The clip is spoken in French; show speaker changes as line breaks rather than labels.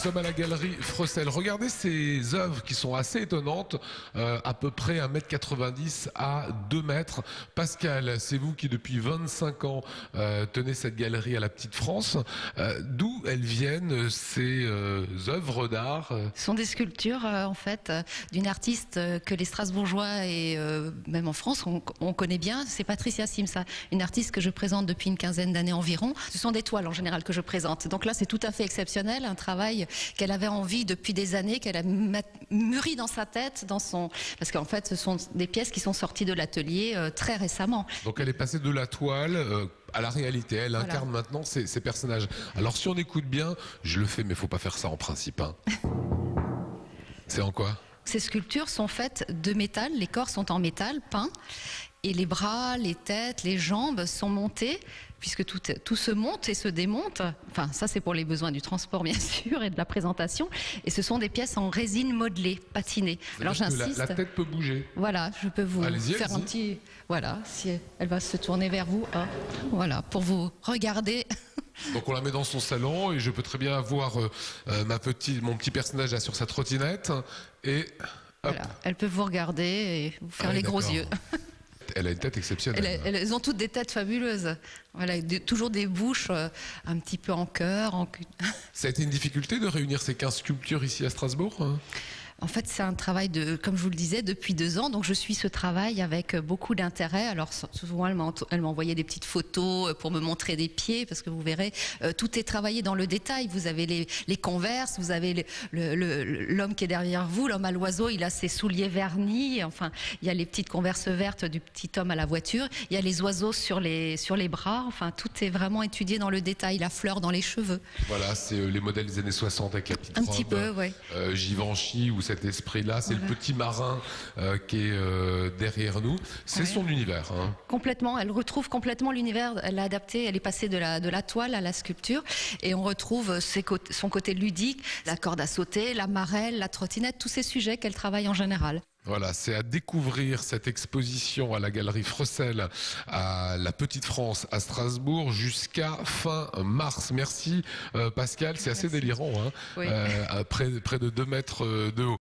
sommes à la galerie Frossel. Regardez ces œuvres qui sont assez étonnantes, à peu près 1,90 m à 2 mètres. Pascal, c'est vous qui depuis 25 ans tenez cette galerie à la Petite France. D'où elles viennent ces œuvres d'art?
Ce sont des sculptures en fait d'une artiste que les Strasbourgeois et même en France on connaît bien, c'est Patricia Simsa, une artiste que je présente depuis une quinzaine d'années environ. Ce sont des toiles en général que je présente. Donc là c'est tout à fait exceptionnel, un travail qu'elle avait envie depuis des années, qu'elle a mûri dans sa tête, parce qu'en fait ce sont des pièces qui sont sorties de l'atelier très récemment.
Donc elle est passée de la toile à la réalité, elle incarne maintenant ces personnages. Alors si on écoute bien, je le fais mais il ne faut pas faire ça en principe. Hein. C'est en quoi?
Ces sculptures sont faites de métal, les corps sont en métal peint et les bras, les têtes, les jambes sont montés puisque tout se monte et se démonte. Enfin, ça c'est pour les besoins du transport bien sûr et de la présentation. Et ce sont des pièces en résine modelée, patinée. Alors j'insiste.
La tête peut bouger.
Voilà, je peux vous faire un petit. Voilà, si elle va se tourner vers vous. Hein, voilà, pour vous regarder.
Donc on la met dans son salon et je peux très bien avoir mon petit personnage là sur sa trottinette et hop.
Voilà, elle peut vous regarder et vous faire les gros yeux.
Elle a une tête exceptionnelle.
Elles ont toutes des têtes fabuleuses. Voilà, toujours des bouches un petit peu en cœur.
Ça a été une difficulté de réunir ces 15 sculptures ici à Strasbourg?
En fait, c'est un travail comme je vous le disais, depuis 2 ans. Donc, je suis ce travail avec beaucoup d'intérêt. Alors, souvent, elle m'a envoyé des petites photos pour me montrer des pieds, parce que vous verrez, tout est travaillé dans le détail. Vous avez les converses, vous avez l'homme qui est derrière vous, l'homme à l'oiseau, il a ses souliers vernis. Enfin, il y a les petites converses vertes du petit homme à la voiture. Il y a les oiseaux sur les bras. Enfin, tout est vraiment étudié dans le détail. La fleur dans les cheveux.
Voilà, c'est les modèles des années 60 avec la petite
robe.
Un petit peu, oui. Givenchy ou cet esprit-là, c'est le petit marin qui est derrière nous. C'est son univers. Hein.
Complètement, elle retrouve complètement l'univers. Elle l'a adapté, elle est passée de la toile à la sculpture et on retrouve son côté ludique, la corde à sauter, la marelle, la trottinette, tous ces sujets qu'elle travaille en général.
Voilà, c'est à découvrir cette exposition à la galerie Frossel à la Petite France à Strasbourg jusqu'à fin mars. Merci Pascal, c'est assez délirant, hein.
Oui.
Près de 2 mètres de haut.